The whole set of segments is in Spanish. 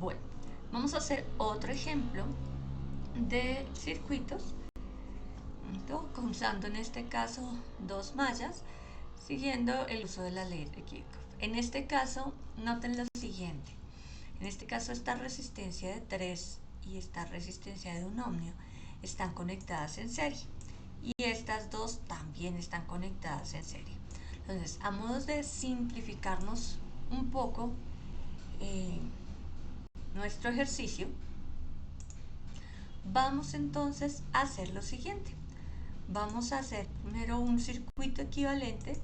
Bueno, vamos a hacer otro ejemplo de circuitos, usando en este caso dos mallas, siguiendo el uso de la ley de Kirchhoff. En este caso, noten lo siguiente. En este caso, esta resistencia de 3 y esta resistencia de 1 ohmio están conectadas en serie. Y estas dos también están conectadas en serie. Entonces, a modo de simplificarnos un poco nuestro ejercicio, vamos entonces a hacer lo siguiente. Vamos a hacer primero un circuito equivalente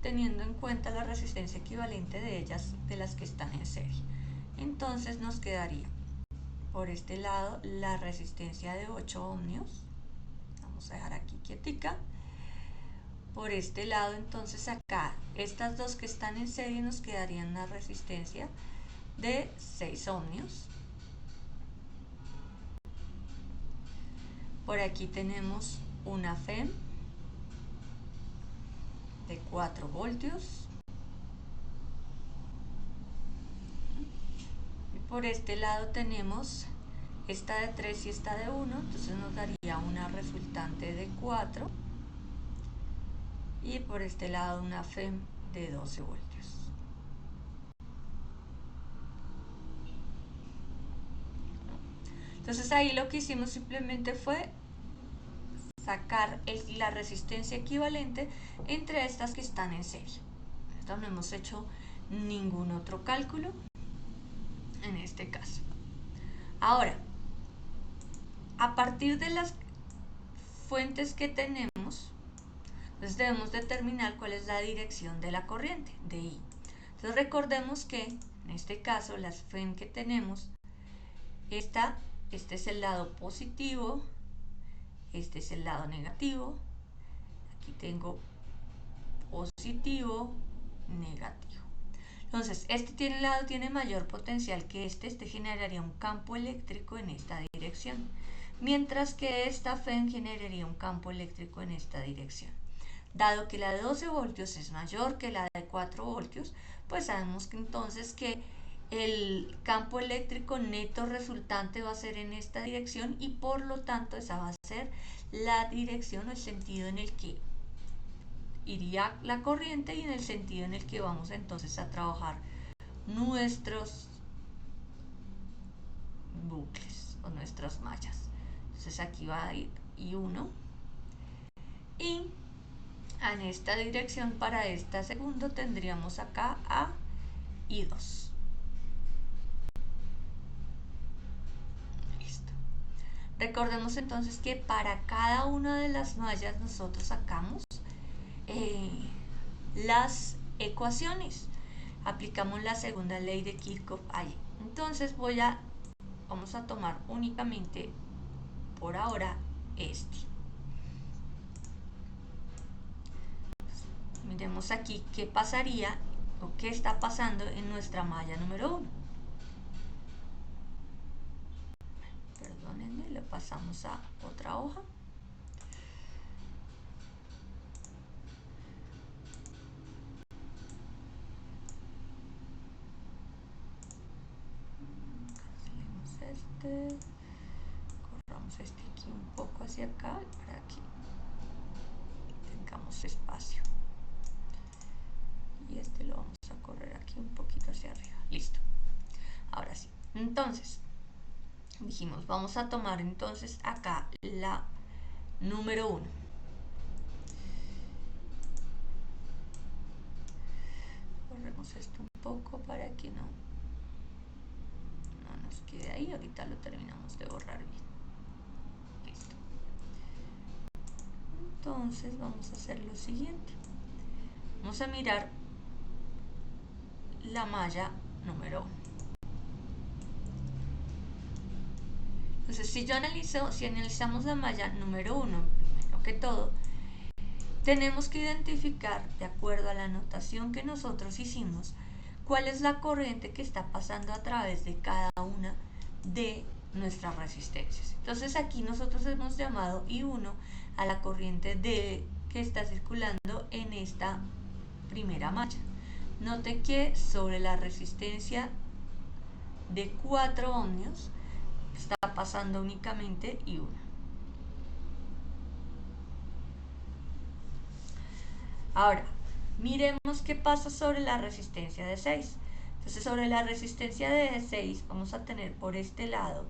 teniendo en cuenta la resistencia equivalente de ellas, de las que están en serie. Entonces nos quedaría por este lado la resistencia de 8 ohmios. Vamos a dejar aquí quietica. Por este lado, entonces acá, estas dos que están en serie nos quedarían una resistencia de 6 ohmios. Por aquí tenemos una FEM de 4 voltios. Y por este lado tenemos esta de 3 y esta de 1, entonces nos daría una resultante de 4. Y por este lado una FEM de 12 voltios. Entonces ahí lo que hicimos simplemente fue sacar la resistencia equivalente entre estas que están en serie. Esto no hemos hecho ningún otro cálculo en este caso. Ahora, a partir de las fuentes que tenemos, entonces debemos determinar cuál es la dirección de la corriente, de I. Entonces recordemos que en este caso las FEM que tenemos, este es el lado positivo, este es el lado negativo, aquí tengo positivo, negativo. Entonces, este lado tiene mayor potencial que este generaría un campo eléctrico en esta dirección, mientras que esta FEM generaría un campo eléctrico en esta dirección. Dado que la de 12 voltios es mayor que la de 4 voltios, pues sabemos que entonces que el campo eléctrico neto resultante va a ser en esta dirección y por lo tanto esa va a ser la dirección o el sentido en el que iría la corriente y en el sentido en el que vamos entonces a trabajar nuestros bucles o nuestras mallas. Entonces aquí va a ir I1 y en esta dirección para esta segundo tendríamos acá a I2. Listo. Recordemos entonces que para cada una de las mallas nosotros sacamos las ecuaciones. Aplicamos la segunda ley de Kirchhoff allí. Entonces vamos a tomar únicamente por ahora este. Miremos aquí qué pasaría o qué está pasando en nuestra malla número 1. Perdónenme, lo pasamos a otra hoja. Cancelemos este. Corramos este aquí un poco hacia acá para que tengamos espacio. Y este lo vamos a correr aquí un poquito hacia arriba. Listo. Ahora sí. Entonces, dijimos, vamos a tomar entonces acá la número 1. Corremos esto un poco para que no nos quede ahí. Ahorita lo terminamos de borrar bien. Listo. Entonces vamos a hacer lo siguiente. Vamos a mirar la malla número 1. Entonces, si analizamos la malla número 1, primero que todo, tenemos que identificar, de acuerdo a la anotación que nosotros hicimos, cuál es la corriente que está pasando a través de cada una de nuestras resistencias. Entonces aquí nosotros hemos llamado I1 a la corriente que está circulando en esta primera malla. Note que sobre la resistencia de 4 ohmios, está pasando únicamente I1. Ahora, miremos qué pasa sobre la resistencia de 6. Entonces, sobre la resistencia de 6 vamos a tener por este lado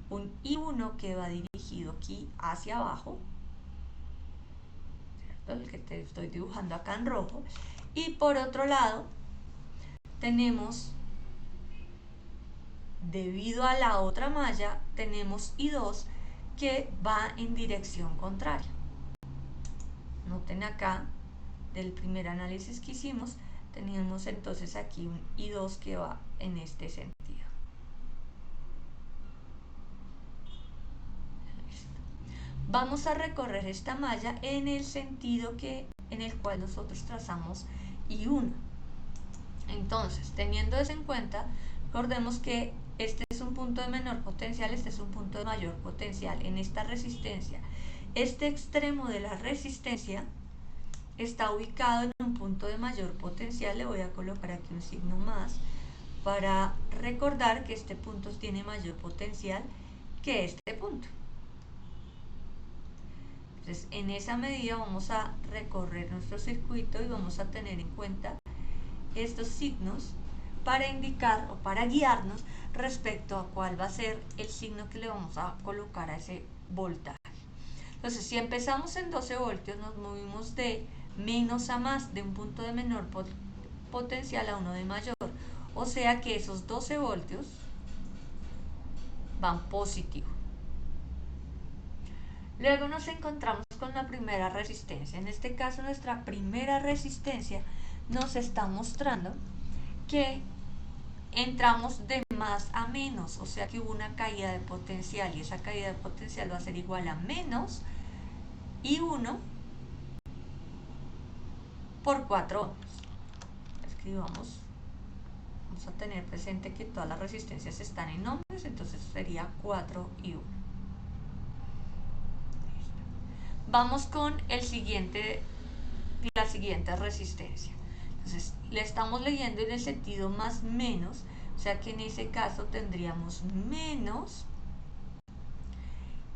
un I1 que va dirigido aquí hacia abajo, ¿cierto? El que te estoy dibujando acá en rojo. Y por otro lado, tenemos, debido a la otra malla, tenemos I2 que va en dirección contraria. Noten acá, del primer análisis que hicimos, teníamos entonces aquí un I2 que va en este sentido. Vamos a recorrer esta malla en el sentido en el cual nosotros trazamos I1. Entonces, teniendo eso en cuenta, recordemos que este es un punto de menor potencial, este es un punto de mayor potencial. En esta resistencia, este extremo de la resistencia está ubicado en un punto de mayor potencial. Le voy a colocar aquí un signo más para recordar que este punto tiene mayor potencial que este punto. Entonces, en esa medida vamos a recorrer nuestro circuito y vamos a tener en cuenta estos signos para indicar o para guiarnos respecto a cuál va a ser el signo que le vamos a colocar a ese voltaje. Entonces, si empezamos en 12 voltios, nos movimos de menos a más, de un punto de menor potencial a uno de mayor. O sea que esos 12 voltios van positivo. Luego nos encontramos con la primera resistencia. En este caso, nuestra primera resistencia nos está mostrando que entramos de más a menos, o sea que hubo una caída de potencial, y esa caída de potencial va a ser igual a menos I1 por 4 ohms. Escribamos, vamos a tener presente que todas las resistencias están en ohms, entonces sería 4I1. Vamos con la siguiente resistencia. Entonces, le estamos leyendo en el sentido más menos, o sea que en ese caso tendríamos menos,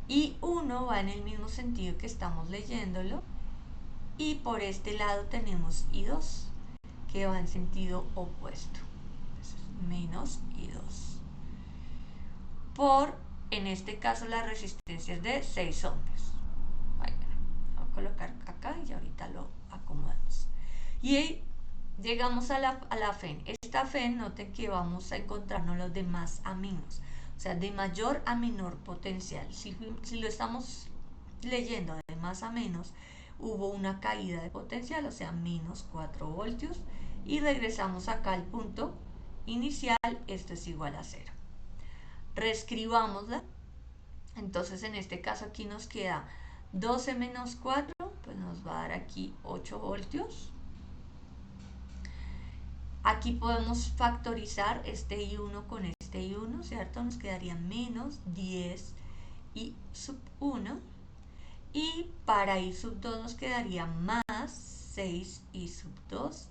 y 1 va en el mismo sentido que estamos leyéndolo, y por este lado tenemos I2 que va en sentido opuesto. Entonces, menos I2 por, en este caso, la resistencia es de 6 ohmios. Voy a colocar acá y ahorita lo acomodamos. Y ahí llegamos a la FEN. Esta FEN, noten que vamos a encontrarnos los de más a menos, o sea, de mayor a menor potencial. Si lo estamos leyendo de más a menos, hubo una caída de potencial, o sea, menos 4 voltios, y regresamos acá al punto inicial, esto es igual a 0. Reescribámosla. Entonces, en este caso aquí nos queda 12 menos 4, pues nos va a dar aquí 8 voltios. Aquí podemos factorizar este I1 con este I1, ¿cierto? Nos quedaría menos 10 I sub 1. Y para I sub 2 nos quedaría más 6 I sub 2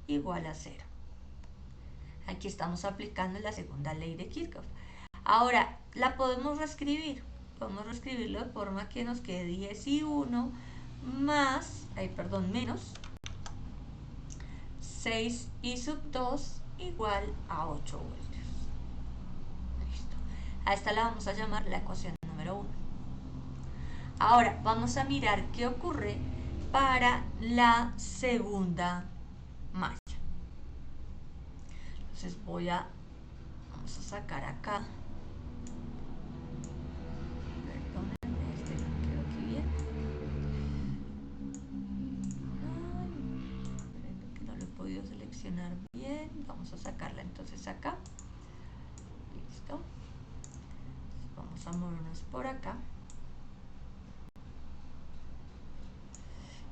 igual a 0. Aquí estamos aplicando la segunda ley de Kirchhoff. Ahora, la podemos reescribir. Podemos reescribirlo de forma que nos quede 10 I1 más, menos 6 I sub 2 igual a 8 voltios. Listo. A esta la vamos a llamar la ecuación número 1. Ahora vamos a mirar qué ocurre para la segunda malla. Entonces vamos a sacar acá. Perdónenme, este no quedó aquí bien. Ay, que no lo he podido seleccionar bien. Vamos a sacarla entonces acá. Listo. Vamos a movernos por acá.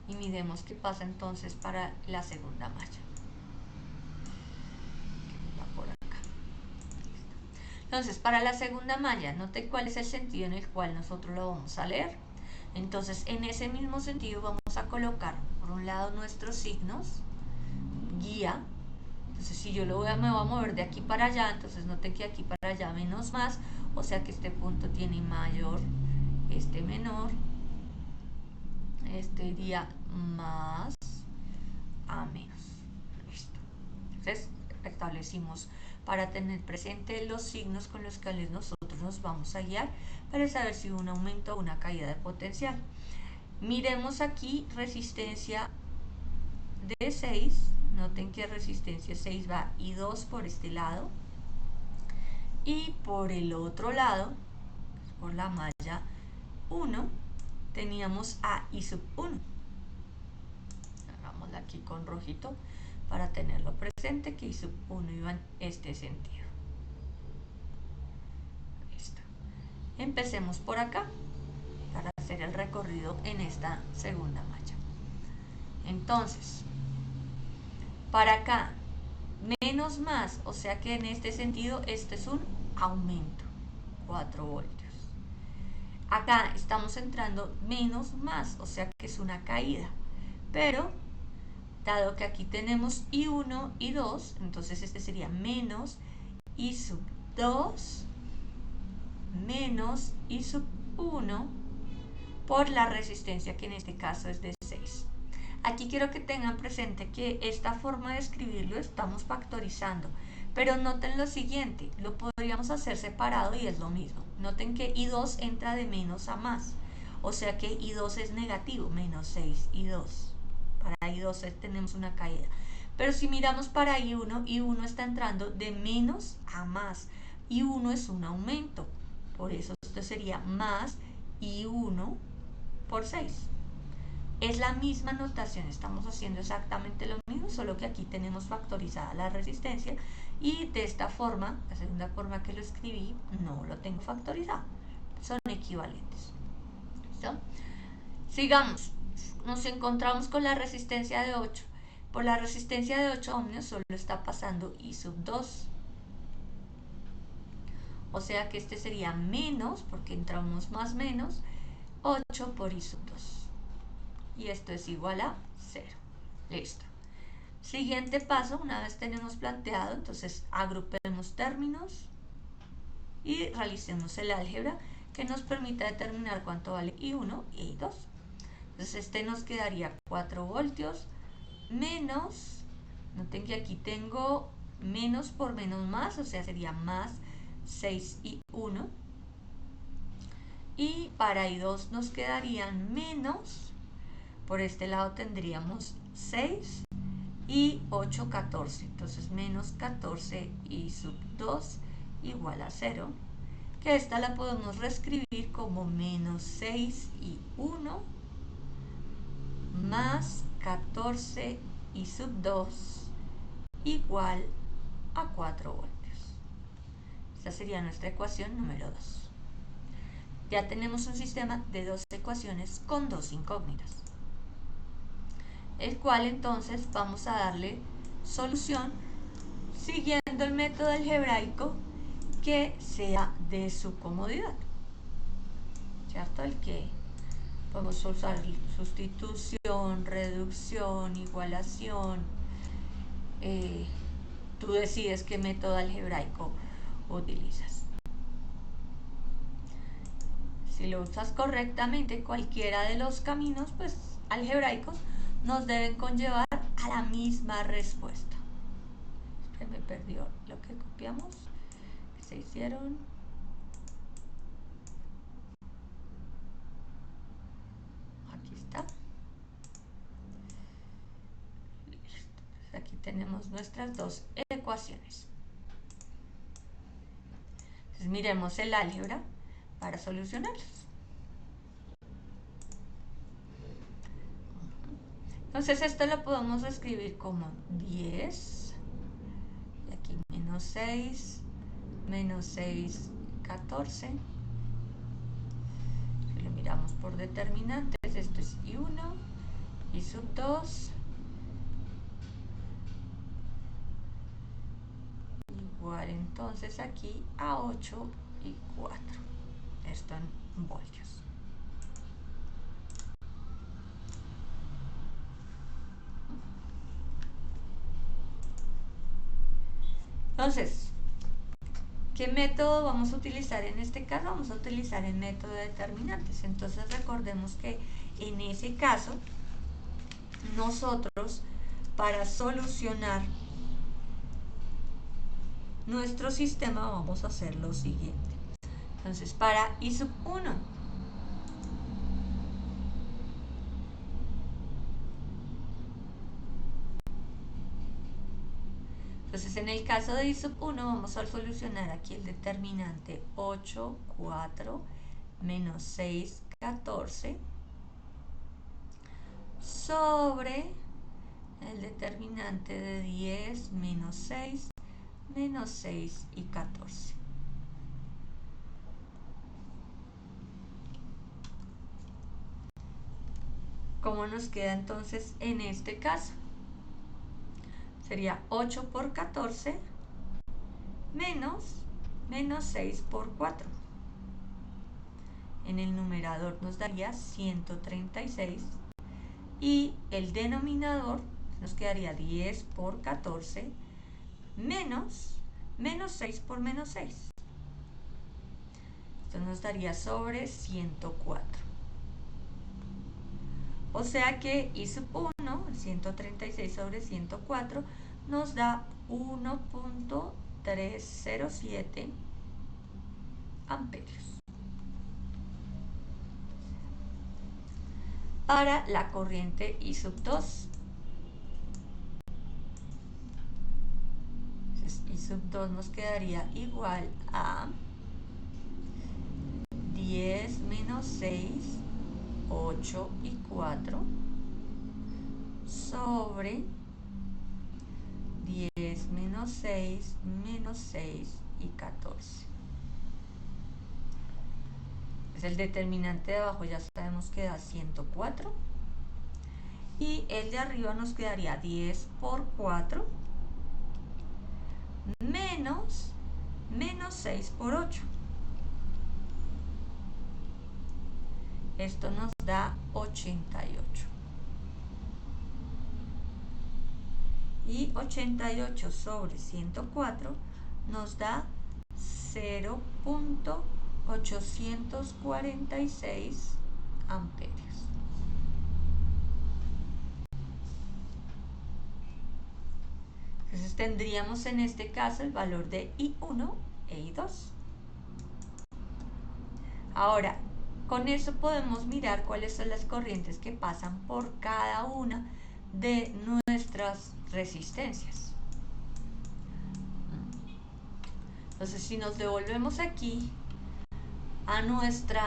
Y miremos qué pasa entonces para la segunda malla. Va por acá. Listo. Entonces, para la segunda malla, note cuál es el sentido en el cual nosotros lo vamos a leer. Entonces, en ese mismo sentido vamos a colocar, por un lado, nuestros signos guía, Entonces si yo me voy a mover de aquí para allá, entonces noten que aquí para allá menos más, o sea que este punto tiene mayor, este menor, este iría más a menos. Listo. Entonces establecimos para tener presente los signos con los cuales nosotros nos vamos a guiar para saber si hubo un aumento o una caída de potencial. Miremos aquí resistencia de 6, noten que resistencia 6 va I2 por este lado y por el otro lado, por la malla 1, teníamos a I sub 1. Hagámosla aquí con rojito para tenerlo presente, que I sub 1 iba en este sentido. Listo. Empecemos por acá para hacer el recorrido en esta segunda malla. Entonces, para acá, menos más, o sea que en este sentido este es un aumento, 4 voltios. Acá estamos entrando menos más, o sea que es una caída, pero dado que aquí tenemos I1 y 2, entonces este sería menos I sub 2 menos I sub 1 por la resistencia, que en este caso es de 6. Aquí quiero que tengan presente que esta forma de escribirlo estamos factorizando, pero noten lo siguiente, lo podríamos hacer separado y es lo mismo. Noten que I2 entra de menos a más, o sea que I2 es negativo, menos 6 I2. Para I2 tenemos una caída. Pero si miramos para I1, I1 está entrando de menos a más. I1 es un aumento, por eso esto sería más I1 por 6. Es la misma notación, estamos haciendo exactamente lo mismo, solo que aquí tenemos factorizada la resistencia y de esta forma, la segunda forma que lo escribí, no lo tengo factorizado. Son equivalentes. ¿Listo? Sigamos. Nos encontramos con la resistencia de 8. Por la resistencia de 8 ohmios solo está pasando I sub 2. O sea que este sería menos, porque entramos más menos, 8 por I sub 2. Y esto es igual a 0. Listo. Siguiente paso, una vez tenemos planteado, entonces agrupemos términos y realicemos el álgebra que nos permita determinar cuánto vale I1 y I2. Entonces este nos quedaría 4 voltios menos, noten que aquí tengo menos por menos más, o sea sería más 6I1. Y para I2 nos quedarían menos, por este lado tendríamos 6 y 8, 14. Entonces menos 14 I sub 2 igual a 0. Que esta la podemos reescribir como menos 6 y 1 más 14 I sub 2 igual a 4 voltios. Esta sería nuestra ecuación número 2. Ya tenemos un sistema de dos ecuaciones con dos incógnitas, el cual entonces vamos a darle solución siguiendo el método algebraico que sea de su comodidad, ¿cierto? El que podemos usar sustitución, reducción, igualación. Tú decides qué método algebraico utilizas. Si lo usas correctamente, cualquiera de los caminos pues algebraicos nos deben conllevar a la misma respuesta. Se me perdió lo que copiamos, que se hicieron. Aquí está. Listo. Aquí tenemos nuestras dos ecuaciones. Entonces miremos el álgebra para solucionarlos. Entonces esto lo podemos escribir como 10, y aquí menos 6, 14. Si lo miramos por determinantes, esto es I1, I sub 2, igual entonces aquí a 8 y 4. Esto en voltios. Entonces, ¿qué método vamos a utilizar en este caso? Vamos a utilizar el método de determinantes. Entonces recordemos que en ese caso, nosotros para solucionar nuestro sistema vamos a hacer lo siguiente. Entonces, para I sub 1, entonces en el caso de I sub 1 vamos a solucionar aquí el determinante 8, 4, menos 6, 14 sobre el determinante de 10, menos 6 y 14. ¿Cómo nos queda entonces en este caso? Sería 8 por 14 menos 6 por 4. En el numerador nos daría 136 y el denominador nos quedaría 10 por 14 menos 6 por menos 6. Esto nos daría sobre 104. O sea que I sub 1, 136 sobre 104, nos da 1.307 amperios. Para la corriente I sub 2. Entonces, I sub 2 nos quedaría igual a 10 menos 6, 8 y 4 sobre 10 menos 6 y 14. Pues el determinante de abajo ya sabemos que da 104 y el de arriba nos quedaría 10 por 4 menos 6 por 8. Esto nos da 88. Y 88 sobre 104 nos da 0.846 amperios. Entonces tendríamos en este caso el valor de I1 e I2. Ahora, con eso podemos mirar cuáles son las corrientes que pasan por cada una de nuestras resistencias. Entonces, si nos devolvemos aquí a nuestro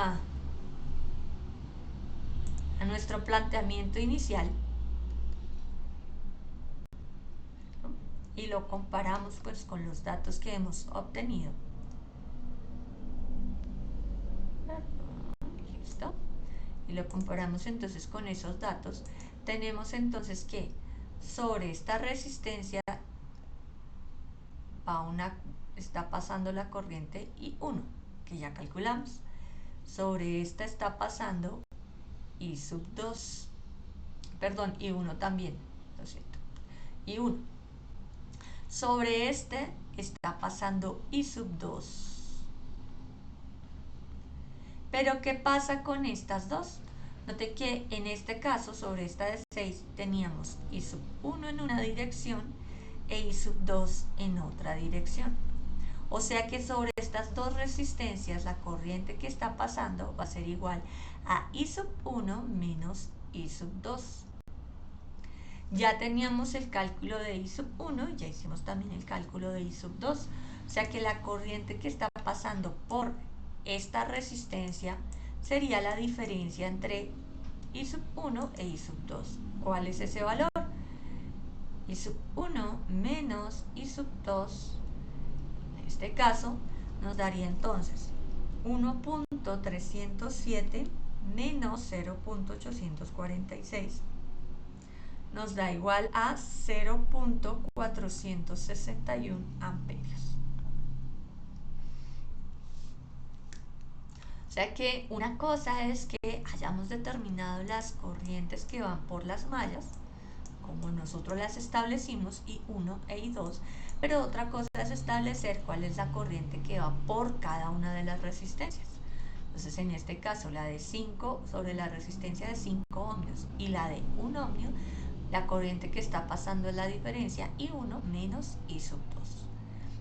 planteamiento inicial y lo comparamos pues con los datos que hemos obtenido. ¿Listo? Y lo comparamos entonces con esos datos. Tenemos entonces que sobre esta resistencia está pasando la corriente I1, que ya calculamos. Sobre esta está pasando I sub 2, perdón, I1 también, lo siento, I1. Sobre este está pasando I sub 2. Pero ¿qué pasa con estas dos? Note que en este caso, sobre esta de 6, teníamos I sub 1 en una dirección e I sub 2 en otra dirección. O sea que sobre estas dos resistencias, la corriente que está pasando va a ser igual a I sub 1 menos I sub 2. Ya teníamos el cálculo de I sub 1 y ya hicimos también el cálculo de I sub 2. O sea que la corriente que está pasando por esta resistencia sería la diferencia entre I sub 1 e I sub 2. ¿Cuál es ese valor? I sub 1 menos I sub 2, en este caso, nos daría entonces 1.307 menos 0.846. Nos da igual a 0.461 amperios. O sea que una cosa es que hayamos determinado las corrientes que van por las mallas, como nosotros las establecimos, I1 e I2, pero otra cosa es establecer cuál es la corriente que va por cada una de las resistencias. Entonces, en este caso, la de 5 sobre la resistencia de 5 ohmios y la de 1 ohmio, la corriente que está pasando es la diferencia I1 menos I sub 2.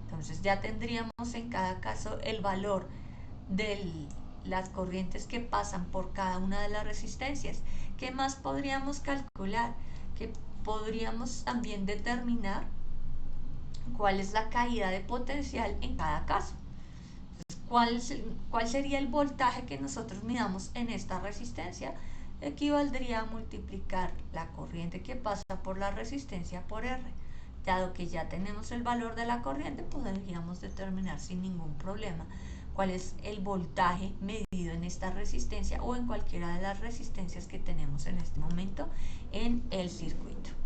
Entonces ya tendríamos en cada caso el valor de las corrientes que pasan por cada una de las resistencias. ¿Qué más podríamos calcular? Que podríamos también determinar cuál es la caída de potencial en cada caso. Entonces, ¿cuál sería el voltaje que nosotros midamos en esta resistencia? Equivaldría a multiplicar la corriente que pasa por la resistencia por R. Dado que ya tenemos el valor de la corriente, podríamos determinar sin ningún problema cuál es el voltaje medido en esta resistencia o en cualquiera de las resistencias que tenemos en este momento en el circuito.